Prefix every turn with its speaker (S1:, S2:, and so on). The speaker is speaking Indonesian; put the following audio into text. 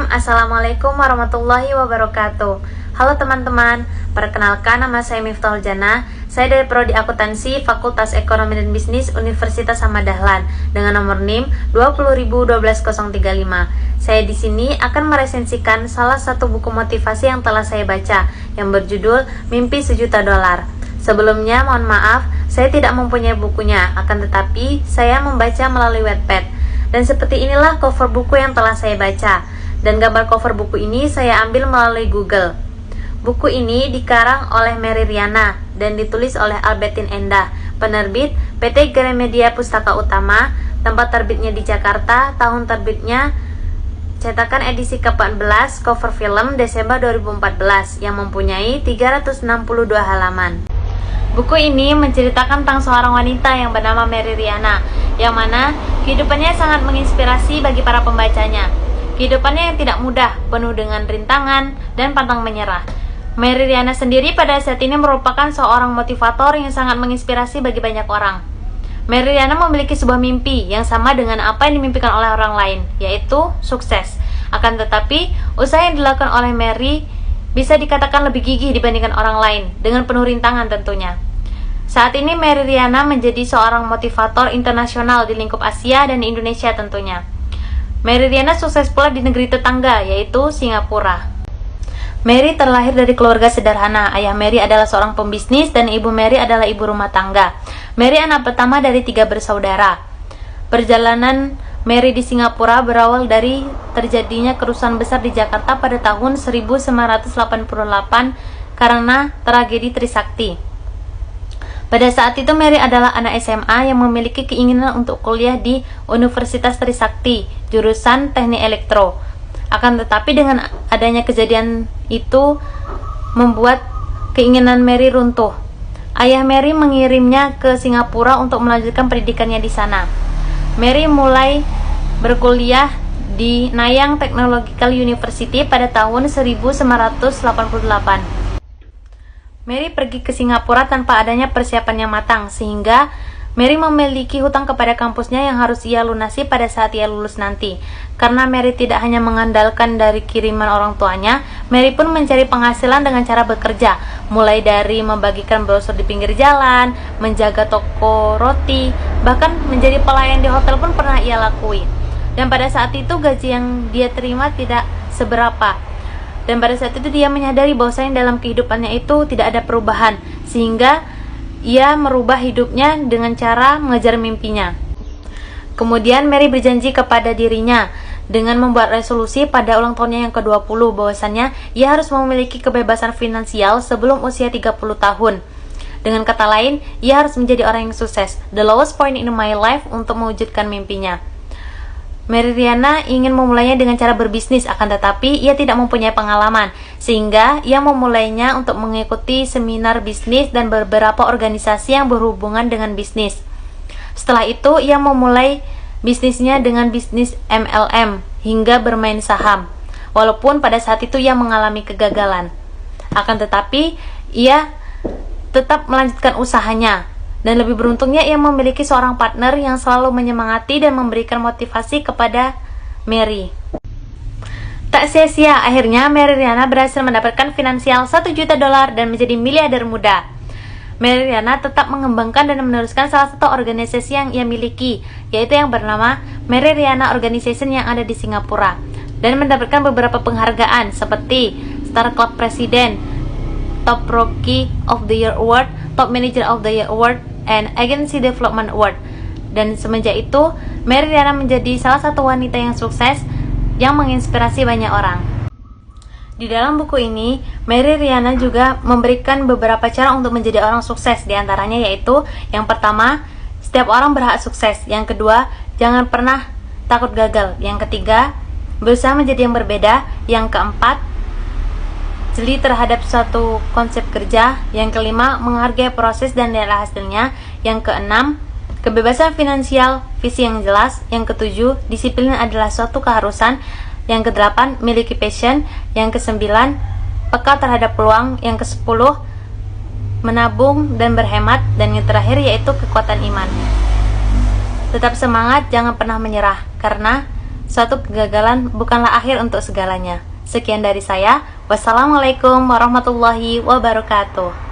S1: Assalamualaikum warahmatullahi wabarakatuh. Halo teman-teman, perkenalkan nama saya Miftahul Jannah. Saya dari Prodi Akuntansi Fakultas Ekonomi dan Bisnis Universitas Ahmad Dahlan dengan nomor NIM 2012035. Saya di sini akan meresensikan salah satu buku motivasi yang telah saya baca yang berjudul Mimpi Sejuta Dolar. Sebelumnya mohon maaf, saya tidak mempunyai bukunya, akan tetapi saya membaca melalui Wattpad. Dan seperti inilah cover buku yang telah saya baca. Dan gambar cover buku ini saya ambil melalui Google. Buku ini dikarang oleh Mary Riana dan ditulis oleh Albertine Endah, penerbit PT Gramedia Pustaka Utama, tempat terbitnya di Jakarta, tahun terbitnya cetakan edisi ke-14, cover film Desember 2014 yang mempunyai 362 halaman. Buku ini menceritakan tentang seorang wanita yang bernama Mary Riana, yang mana kehidupannya sangat menginspirasi bagi para pembacanya. Kehidupannya yang tidak mudah, penuh dengan rintangan dan pantang menyerah. Mary Riana sendiri pada saat ini merupakan seorang motivator yang sangat menginspirasi bagi banyak orang. Mary Riana memiliki sebuah mimpi yang sama dengan apa yang dimimpikan oleh orang lain, yaitu sukses. Akan tetapi, usaha yang dilakukan oleh Mary bisa dikatakan lebih gigih dibandingkan orang lain, dengan penuh rintangan tentunya. Saat ini Mary Riana menjadi seorang motivator internasional di lingkup Asia dan Indonesia tentunya. Mary Riana sukses pula di negeri tetangga, yaitu Singapura. Mary terlahir dari keluarga sederhana. Ayah Mary adalah seorang pembisnis dan ibu Mary adalah ibu rumah tangga. Mary anak pertama dari 3 bersaudara. Perjalanan Mary di Singapura berawal dari terjadinya kerusuhan besar di Jakarta pada tahun 1988 karena tragedi Trisakti. Pada saat itu Mary adalah anak SMA yang memiliki keinginan untuk kuliah di Universitas Trisakti, jurusan Teknik Elektro. Akan tetapi dengan adanya kejadian itu membuat keinginan Mary runtuh. Ayah Mary mengirimnya ke Singapura untuk melanjutkan pendidikannya di sana. Mary mulai berkuliah di Nanyang Technological University pada tahun 1988. Mary pergi ke Singapura tanpa adanya persiapan yang matang, sehingga Mary memiliki hutang kepada kampusnya yang harus ia lunasi pada saat ia lulus nanti. Karena Mary tidak hanya mengandalkan dari kiriman orang tuanya, Mary pun mencari penghasilan dengan cara bekerja, mulai dari membagikan brosur di pinggir jalan, menjaga toko roti, bahkan menjadi pelayan di hotel pun pernah ia lakui. Dan pada saat itu gaji yang dia terima tidak seberapa. Dan pada saat itu dia menyadari bahwasanya dalam kehidupannya itu tidak ada perubahan, sehingga ia merubah hidupnya dengan cara mengejar mimpinya. Kemudian Mary berjanji kepada dirinya dengan membuat resolusi pada ulang tahunnya yang ke-20 bahwasanya ia harus memiliki kebebasan finansial sebelum usia 30 tahun. Dengan kata lain, ia harus menjadi orang yang sukses, the lowest point in my life, untuk mewujudkan mimpinya. Mary Riana ingin memulainya dengan cara berbisnis, akan tetapi ia tidak mempunyai pengalaman, sehingga ia memulainya untuk mengikuti seminar bisnis dan beberapa organisasi yang berhubungan dengan bisnis. Setelah itu, ia memulai bisnisnya dengan bisnis MLM hingga bermain saham, walaupun pada saat itu ia mengalami kegagalan. Akan tetapi, ia tetap melanjutkan usahanya. Dan lebih beruntungnya ia memiliki seorang partner yang selalu menyemangati dan memberikan motivasi kepada Mary. Tak sia-sia, akhirnya Mary Riana berhasil mendapatkan finansial $1 juta dan menjadi miliarder muda. Mary Riana tetap mengembangkan dan meneruskan salah satu organisasi yang ia miliki, yaitu yang bernama Mary Riana Organization yang ada di Singapura, dan mendapatkan beberapa penghargaan seperti Star Club President, Top Rookie of the Year Award, Top Manager of the Year Award, and Agency Development Award. Dan semenjak itu, Mary Riana menjadi salah satu wanita yang sukses yang menginspirasi banyak orang. Di dalam buku ini, Mary Riana juga memberikan beberapa cara untuk menjadi orang sukses. Di antaranya yaitu, yang pertama, setiap orang berhak sukses. Yang kedua, jangan pernah takut gagal. Yang ketiga, berusaha menjadi yang berbeda. Yang keempat, jeli terhadap suatu konsep kerja. Yang kelima, menghargai proses dan nilai hasilnya. Yang keenam, kebebasan finansial, visi yang jelas. Yang ketujuh, disiplin adalah suatu keharusan. Yang kedelapan, miliki passion. Yang kesembilan, peka terhadap peluang. Yang kesepuluh, menabung dan berhemat. Dan yang terakhir yaitu kekuatan iman. Tetap semangat, jangan pernah menyerah, karena suatu kegagalan bukanlah akhir untuk segalanya. Sekian dari saya. Wassalamualaikum warahmatullahi wabarakatuh.